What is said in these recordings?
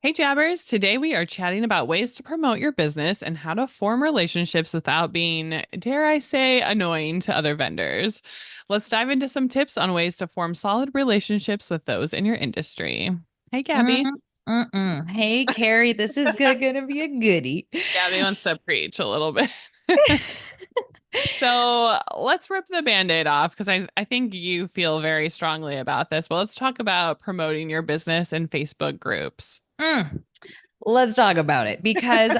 Hey Jabbers, today we are chatting about ways to promote your business and how to form relationships without being, dare I say, annoying to other vendors. Let's dive into some tips on ways to form solid relationships with those in your industry. Hey Mm, Gabby. Hey, Kari, this is gonna be a goodie. Gabby wants to preach a little bit. So let's rip the band-aid off because I think you feel very strongly about this. But let's talk about promoting your business in Facebook groups. Mm, let's talk about it because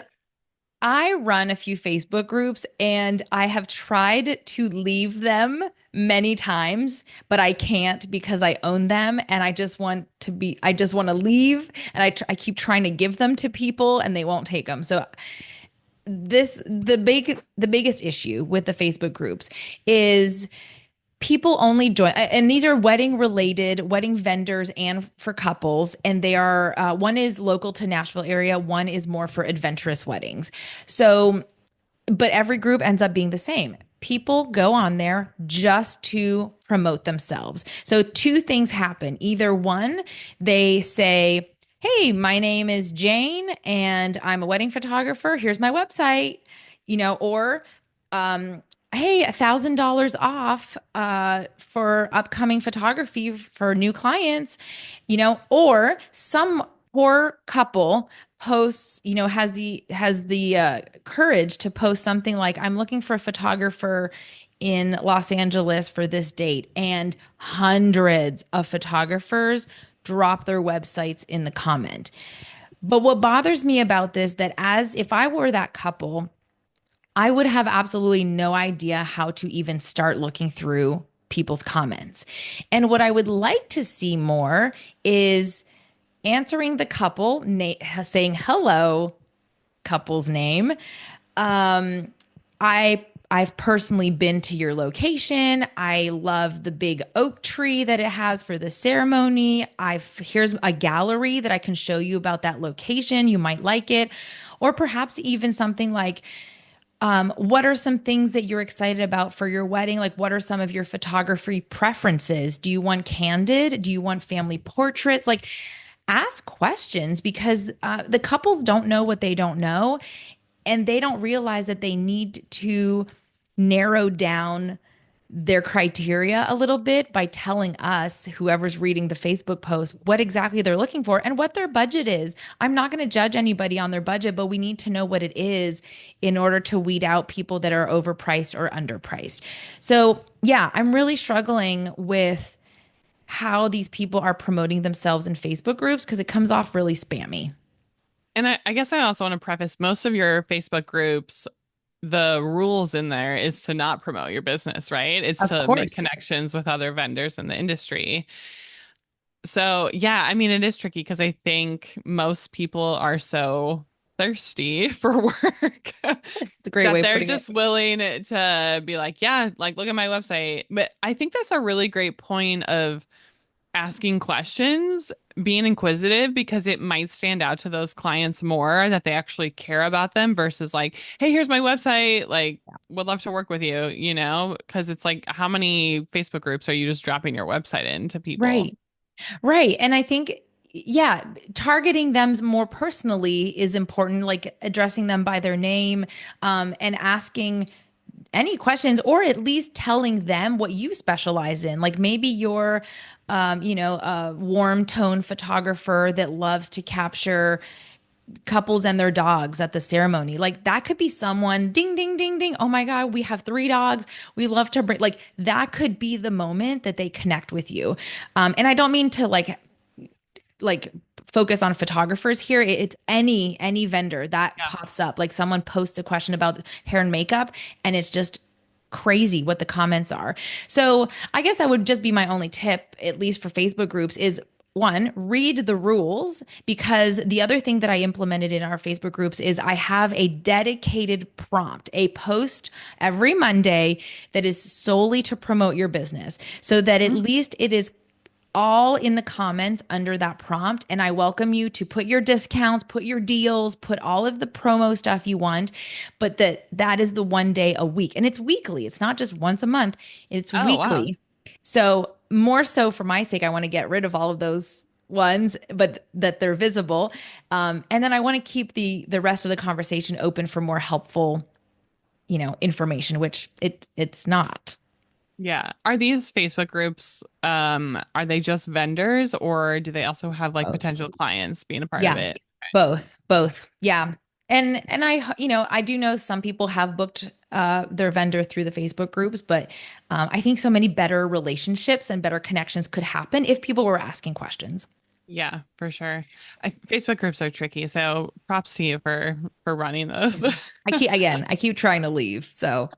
I run a few Facebook groups and I have tried to leave them many times, but I can't because I own them and I just want to leave and I keep trying to give them to people and they won't take them. So the biggest issue with the Facebook groups is people only join, and these are wedding vendors and for couples, and they are one is local to Nashville area, one is more for adventurous weddings. So but every group ends up being the same. People go on there just to promote themselves. So two things happen. Either one, they say, "Hey, my name is Jane and I'm a wedding photographer. Here's my website." Or um hey, $1,000 off for upcoming photography for new clients, or some poor couple posts, has the courage to post something like, "I'm looking for a photographer in Los Angeles for this date," and hundreds of photographers drop their websites in the comment. But what bothers me about this, that as if I were that couple, I would have absolutely no idea how to even start looking through people's comments. And what I would like to see more is answering the couple, saying hello, couple's name. Um, I've personally been to your location. I love the big oak tree that it has for the ceremony. Here's a gallery that I can show you about that location. You might like it. Or perhaps even something like, what are some things that you're excited about for your wedding? Like, what are some of your photography preferences? Do you want candid? Do you want family portraits? Like, ask questions because the couples don't know what they don't know, and they don't realize that they need to narrow down their criteria a little bit by telling us, whoever's reading the Facebook post, what exactly they're looking for and what their budget is. I'm not going to judge anybody on their budget, but we need to know what it is in order to weed out people that are overpriced or underpriced. So, yeah, I'm really struggling with how these people are promoting themselves in Facebook groups because it comes off really spammy. And I guess I also want to preface most of your Facebook groups, the rules in there is to not promote your business, right? It's Of to make course. connections with other vendors in the industry. So, yeah, I mean, it is tricky because I think most people are so thirsty for work It's a great that way of they're putting it. just willing to be like, yeah, like look at my website. But I think that's a really great point of asking questions, being inquisitive, because it might stand out to those clients more that they actually care about them versus like, hey, here's my website. Like, would love to work with you, because it's like, how many Facebook groups are you just dropping your website into people? Right. Right. And I think, yeah, targeting them more personally is important, like addressing them by their name, and asking any questions, or at least telling them what you specialize in. Like maybe you're, a warm tone photographer that loves to capture couples and their dogs at the ceremony. Like that could be someone, ding, ding, ding, ding. Oh my God, we have three dogs. We love to bring, like, that could be the moment that they connect with you. And I don't mean to like focus on photographers here. It's any vendor that Yeah. pops up. Like someone posts a question about hair and makeup, and it's just crazy what the comments are. So I guess that would just be my only tip, at least for Facebook groups, is one, read the rules, because the other thing that I implemented in our Facebook groups is I have a dedicated prompt, a post every Monday that is solely to promote your business, so that at Mhm. least it is all in the comments under that prompt. And I welcome you to put your discounts, put your deals, put all of the promo stuff you want. But that is the one day a week. And it's weekly. It's not just once a month, it's Oh, wow. weekly. So more so for my sake, I want to get rid of all of those ones, but that they're visible. And then I want to keep the rest of the conversation open for more helpful, information, which it's not. Yeah. Are these Facebook groups, are they just vendors or do they also have like Both. potential clients being a part of Yeah, it? both. Yeah. And I do know some people have booked their vendor through the Facebook groups, but I think so many better relationships and better connections could happen if people were asking questions. Yeah, for sure. Facebook groups are tricky, so props to you for running those. I keep trying to leave. So,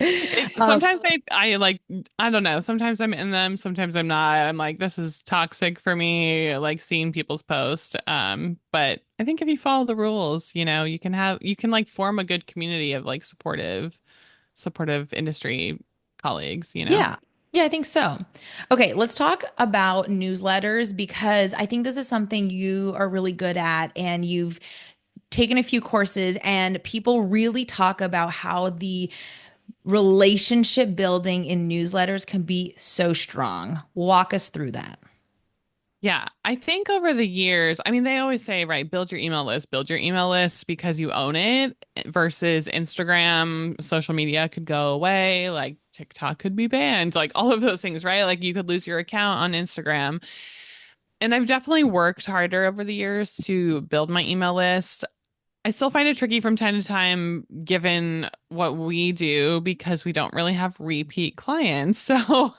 um, Sometimes I like I don't know. Sometimes I'm in them, sometimes I'm not. I'm like this is toxic for me, like seeing people's posts. But I think if you follow the rules, you can like form a good community of like supportive industry colleagues. yeah. Yeah, I think so. Okay, let's talk about newsletters because I think this is something you are really good at and you've taken a few courses and people really talk about how the relationship building in newsletters can be so strong. Walk us through that. Yeah, I think over the years, I mean, they always say, right, build your email list because you own it versus Instagram, social media could go away, like TikTok could be banned, like all of those things, right? Like you could lose your account on Instagram. And I've definitely worked harder over the years to build my email list. I still find it tricky from time to time, given what we do, because we don't really have repeat clients. So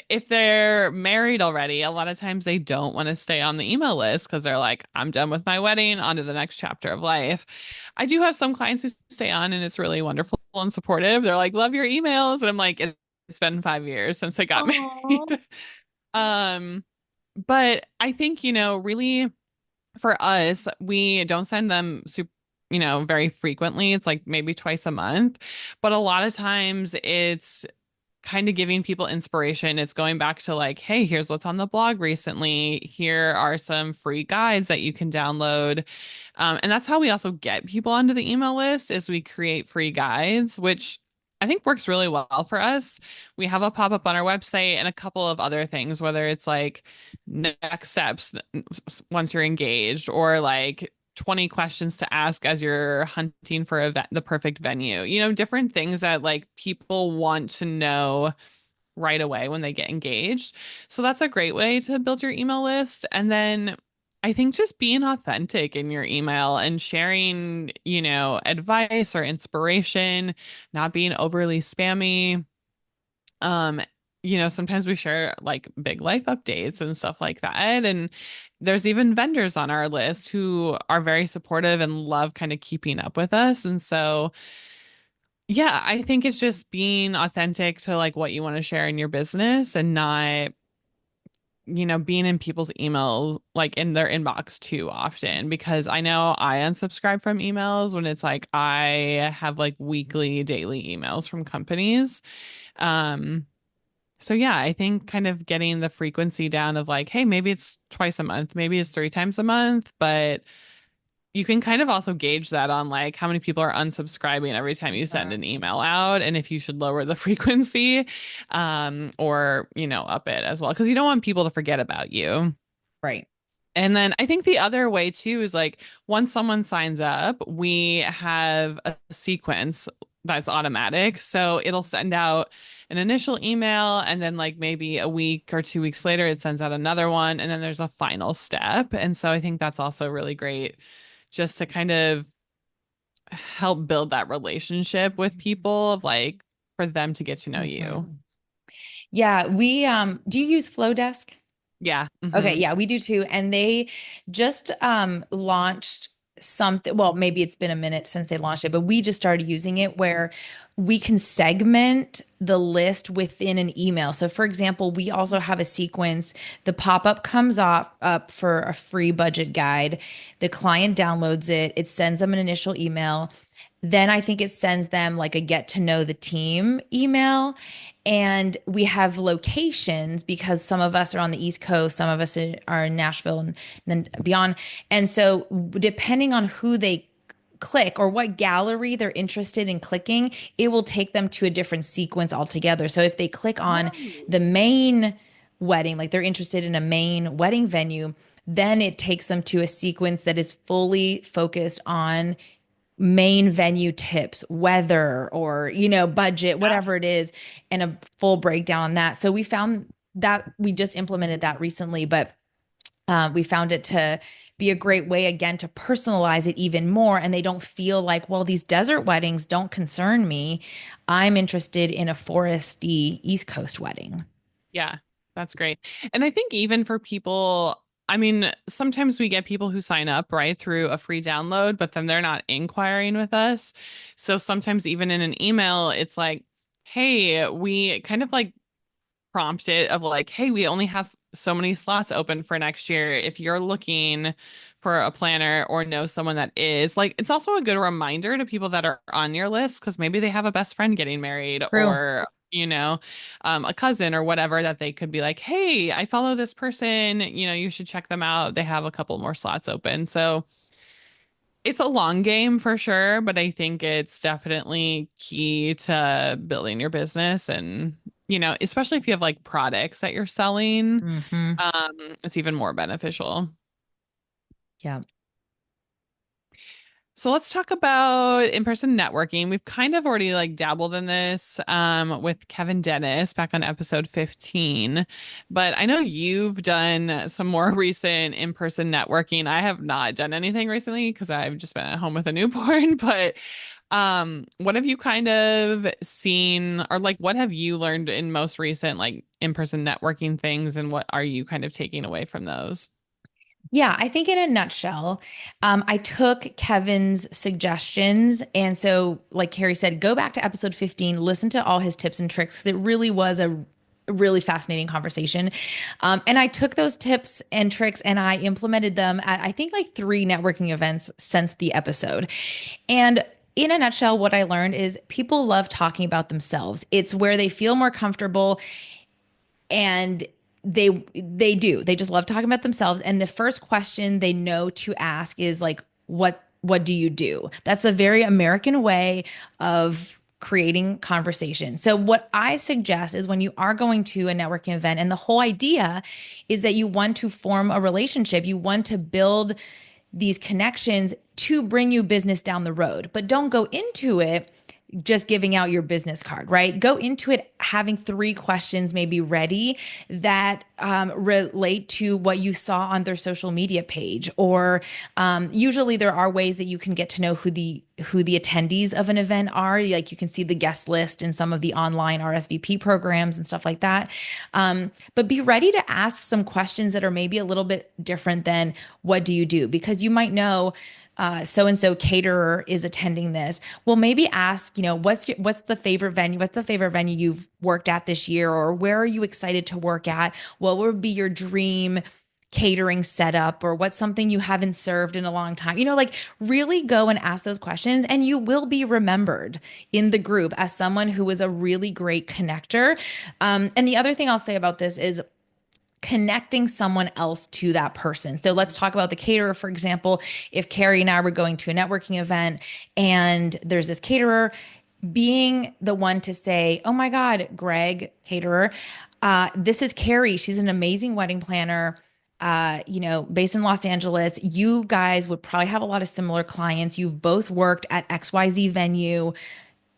if they're married already, a lot of times they don't want to stay on the email list because they're like, I'm done with my wedding, on to the next chapter of life. I do have some clients who stay on and it's really wonderful and supportive. They're like, love your emails. And I'm like, it's been 5 years since I got Oh. married. Um, but I think, really for us, we don't send them very frequently. It's like maybe twice a month. But a lot of times it's kind of giving people inspiration. It's going back to like, hey, here's what's on the blog recently. Here are some free guides that you can download. And that's how we also get people onto the email list is we create free guides, which I think works really well for us. We have a pop-up on our website and a couple of other things, whether it's like next steps once you're engaged or like 20 questions to ask as you're hunting for the perfect venue. Different things that like people want to know right away when they get engaged. So that's a great way to build your email list. And then I think just being authentic in your email and sharing, advice or inspiration, not being overly spammy. Um, sometimes we share like big life updates and stuff like that. And there's even vendors on our list who are very supportive and love kind of keeping up with us. And so, yeah, I think it's just being authentic to like what you want to share in your business and not, being in people's emails, like in their inbox too often, because I know I unsubscribe from emails when it's like I have like weekly, daily emails from companies. Um, So yeah, I think kind of getting the frequency down of like, hey, maybe it's twice a month, maybe it's three times a month, but you can kind of also gauge that on like how many people are unsubscribing every time you send an email out and if you should lower the frequency or, up it as well because you don't want people to forget about you. Right. And then I think the other way too is like once someone signs up, we have a sequence that's automatic. So it'll send out an initial email and then like maybe a week or 2 weeks later it sends out another one and then there's a final step. And so I think that's also really great just to kind of help build that relationship with people of like for them to get to know you. Mhm. Yeah, we do you use Flowdesk? Yeah. Okay, yeah, we do too. And they just launched something. Well, maybe it's been a minute since they launched it, but we just started using it where we can segment the list within an email. So for example, we also have a sequence. The pop-up comes up for a free budget guide. The client downloads it, it sends them an initial email. Then I think it sends them like a get to know the team email. And we have locations because some of us are on the East Coast, some of us are in Nashville and then beyond. And so, depending on who they click or what gallery they're interested in clicking, it will take them to a different sequence altogether. So, if they click on Oh. the main wedding, like they're interested in a main wedding venue, then it takes them to a sequence that is fully focused on main venue tips, weather or, budget, whatever it is, and a full breakdown on that. So we found that we just implemented that recently, but we found it to be a great way again to personalize it even more. And they don't feel like, well, these desert weddings don't concern me. I'm interested in a foresty East Coast wedding. Yeah, that's great. And I think even for people, I mean, sometimes we get people who sign up, right, through a free download, but then they're not inquiring with us. So sometimes even in an email, it's like, hey, we kind of like prompt it of like, hey, we only have so many slots open for next year. If you're looking for a planner or know someone that is, like, it's also a good reminder to people that are on your list because maybe they have a best friend getting married True. or, a cousin or whatever that they could be like, hey, I follow this person, you should check them out. They have a couple more slots open. So, it's a long game for sure, but I think it's definitely key to building your business and, especially if you have like products that you're selling, Hmm. it's even more beneficial. Yeah. So let's talk about in-person networking. We've kind of already like dabbled in this with Kevin Dennis back on episode 15, but I know you've done some more recent in-person networking. I have not done anything recently because I've just been at home with a newborn, but what have you kind of seen or like what have you learned in most recent like in-person networking things and what are you kind of taking away from those? Yeah, I think in a nutshell, I took Kevin's suggestions. And so, like Carrie said, go back to episode 15, listen to all his tips and tricks, because it really was a really fascinating conversation. And I took those tips and tricks and I implemented them at, I think, like 3 networking events since the episode. And in a nutshell, what I learned is people love talking about themselves. It's where they feel more comfortable and they just love talking about themselves, and the first question they know to ask is like, what do you do? That's a very American way of creating conversation. So what I suggest is when you are going to a networking event, and the whole idea is that you want to form a relationship, you want to build these connections to bring you business down the road, but don't go into it just giving out your business card, right? Go into it having 3 questions maybe ready that relate to what you saw on their social media page. Or usually there are ways that you can get to know who the attendees of an event are. Like you can see the guest list in some of the online RSVP programs and stuff like that. But be ready to ask some questions that are maybe a little bit different than what do you do? Because you might know so and so caterer is attending this. Well, maybe ask, what's the favorite venue? What's the favorite venue you've worked at this year? Or where are you excited to work at? What would be your dream catering setup? Or what's something you haven't served in a long time? Like really go and ask those questions, and you will be remembered in the group as someone who was a really great connector. And the other thing I'll say about this is connecting someone else to that person. So let's talk about the caterer, for example. If Kari and I were going to a networking event and there's this caterer, being the one to say, oh my God, Greg, caterer, this is Kari. She's an amazing wedding planner. Based in Los Angeles, you guys would probably have a lot of similar clients. You've both worked at XYZ venue,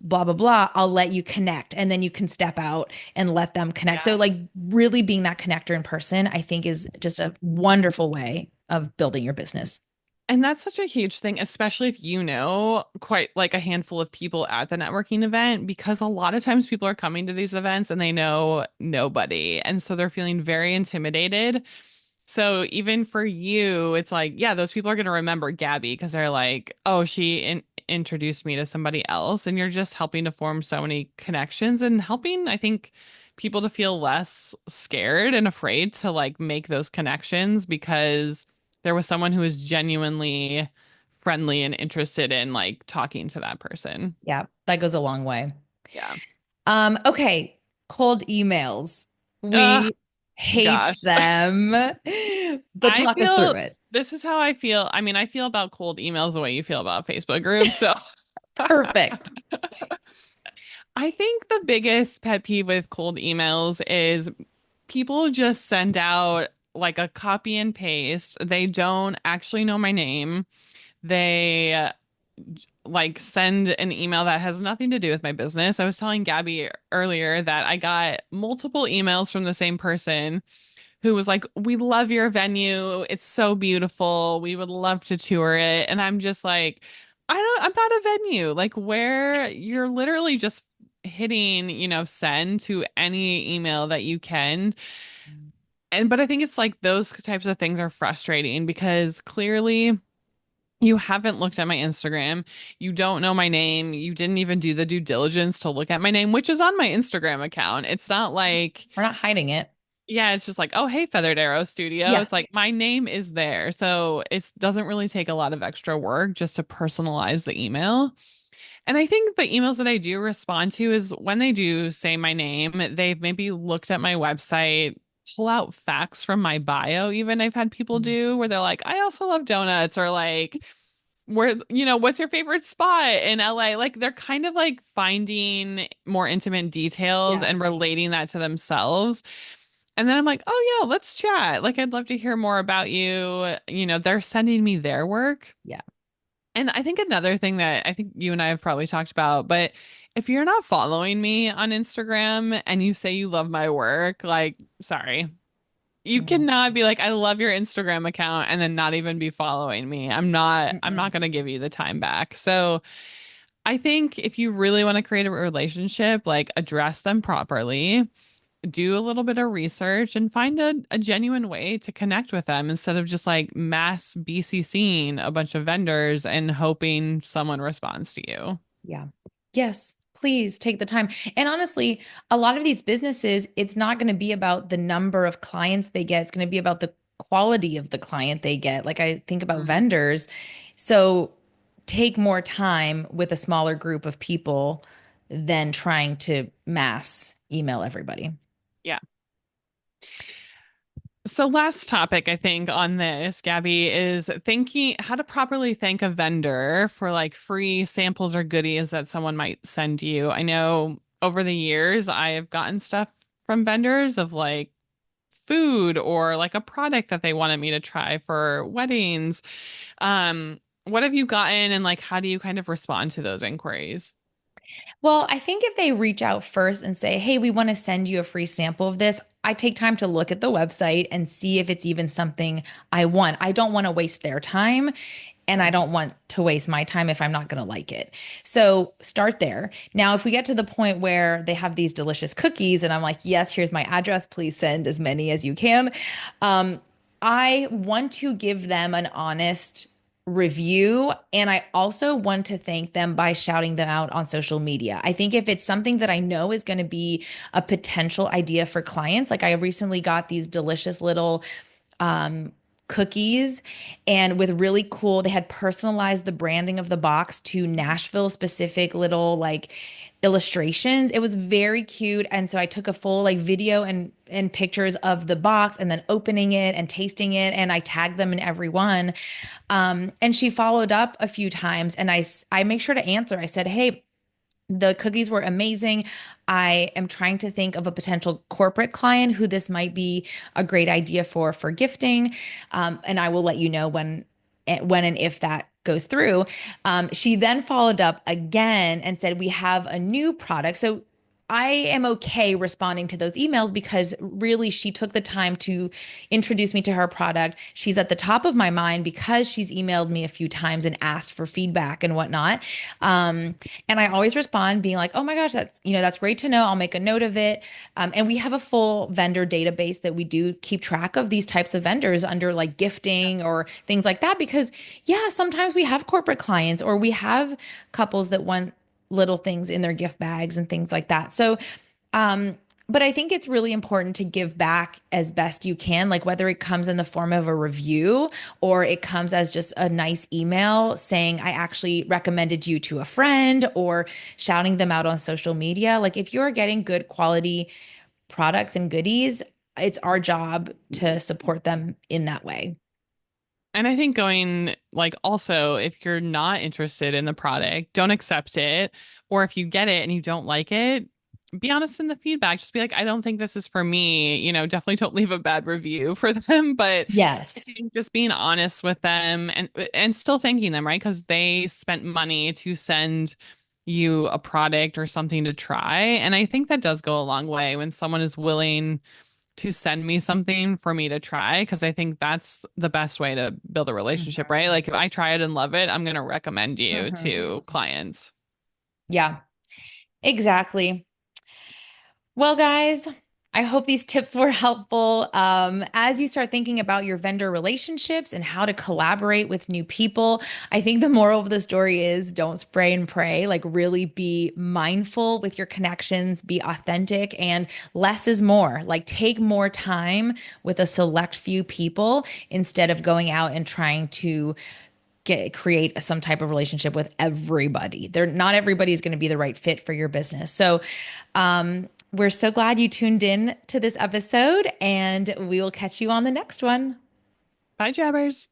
blah blah blah. I'll let you connect, and then you can step out and let them connect. So Yeah. like really being that connector in person, I think, is just a wonderful way of building your business. And that's such a huge thing, especially if you know quite like a handful of people at the networking event, because a lot of times people are coming to these events and they know nobody. And so they're feeling very intimidated. So even for you, it's like, yeah, those people are going to remember Gabby because they're like, oh, she introduced me to somebody else. And you're just helping to form so many connections and helping, I think, people to feel less scared and afraid to like make those connections because there was someone who was genuinely friendly and interested in like talking to that person. Yeah, that goes a long way. Yeah. Okay, cold emails. Ugh, We hate gosh. them, but I talk us through feel it. this is how I feel. I mean, I feel about cold emails the way you feel about Facebook groups. So Perfect. I think the biggest pet peeve with cold emails is people just send out like a copy and paste. They don't actually know my name. They like send an email that has nothing to do with my business. I was telling Gabby earlier that I got multiple emails from the same person who was like, "We love your venue. It's so beautiful. We would love to tour it." And I'm just like, I'm not a venue. Like where you're literally just hitting, send to any email that you can. And but I think it's like those types of things are frustrating because clearly you haven't looked at my Instagram. You don't know my name. You didn't even do the due diligence to look at my name, which is on my Instagram account. It's not like, We're not hiding it. yeah, it's just like, oh, hey, Feathered Arrow Studio. Yeah. It's like my name is there. So it doesn't really take a lot of extra work just to personalize the email. And I think the emails that I do respond to is when they do say my name, they've maybe looked at my website, pull out facts from my bio, even I've had people Mm. do where they're like, I also love donuts, or like, what's your favorite spot in LA? Like they're kind of like finding more intimate details Yeah. and relating that to themselves. And then I'm like, oh yeah, let's chat. Like I'd love to hear more about you. They're sending me their work. Yeah. And I think another thing that I think you and I have probably talked about, but if you're not following me on Instagram and you say you love my work, like, sorry. You Mm. cannot be like, I love your Instagram account and then not even be following me. I'm not Mm-mm. going to give you the time back. So I think if you really want to create a relationship, like address them properly, do a little bit of research and find a genuine way to connect with them instead of just like mass BCCing a bunch of vendors and hoping someone responds to you. Yeah. Yes. Please take the time. And honestly, a lot of these businesses, it's not going to be about the number of clients they get. It's going to be about the quality of the client they get. Like I think about Mm. vendors. So take more time with a smaller group of people than trying to mass email everybody. Yeah. So last topic I think on this, Gabby, is thinking how to properly thank a vendor for like free samples or goodies that someone might send you. I know over the years I have gotten stuff from vendors of like food or like a product that they wanted me to try for weddings. What have you gotten and like how do you kind of respond to those inquiries? Well, I think if they reach out first and say, hey, we want to send you a free sample of this, I take time to look at the website and see if it's even something I want. I don't want to waste their time and I don't want to waste my time if I'm not going to like it. So start there. Now, if we get to the point where they have these delicious cookies and I'm like, yes, here's my address, please send as many as you can. Um, I want to give them an honest review. And I also want to thank them by shouting them out on social media. I think if it's something that I know is going to be a potential idea for clients, like I recently got these delicious little um, cookies and with really cool, they had personalized the branding of the box to Nashville specific little like illustrations. It was very cute. And so I took a full like video and pictures of the box and then opening it and tasting it. And I tagged them in every one. And she followed up a few times and I make sure to answer. I said, hey, the cookies were amazing. I am trying to think of a potential corporate client who this might be a great idea for gifting, and I will let you know when and if that goes through. She then followed up again and said, "We have a new product." So I am okay responding to those emails because really she took the time to introduce me to her product. She's at the top of my mind because she's emailed me a few times and asked for feedback and whatnot. Um, and I always respond being like, oh my gosh, that's great to know. I'll make a note of it. And we have a full vendor database that we do keep track of these types of vendors under like gifting or things like that. Because yeah, sometimes we have corporate clients or we have couples that want little things in their gift bags and things like that. So, um, but I think it's really important to give back as best you can, like whether it comes in the form of a review or it comes as just a nice email saying, I actually recommended you to a friend or shouting them out on social media. Like if you're getting good quality products and goodies, it's our job to support them in that way. And I think going like also, if you're not interested in the product, don't accept it. Or if you get it and you don't like it, be honest in the feedback. Just be like, I don't think this is for me. Definitely don't leave a bad review for them. But I Yes. think just being honest with them and still thanking them, right? Because they spent money to send you a product or something to try. And I think that does go a long way when someone is willing to send me something for me to try, because I think that's the best way to build a relationship, Mhm. right? Like if I try it and love it, I'm going to recommend you Mhm. to clients. Yeah, exactly. Well, guys, I hope these tips were helpful. As you start thinking about your vendor relationships and how to collaborate with new people, I think the moral of the story is don't spray and pray. Like, really be mindful with your connections, be authentic, and less is more. Like, take more time with a select few people instead of going out and trying to create some type of relationship with everybody. They're not everybody's going to be the right fit for your business. So, we're so glad you tuned in to this episode, and we will catch you on the next one. Bye, Jabbers.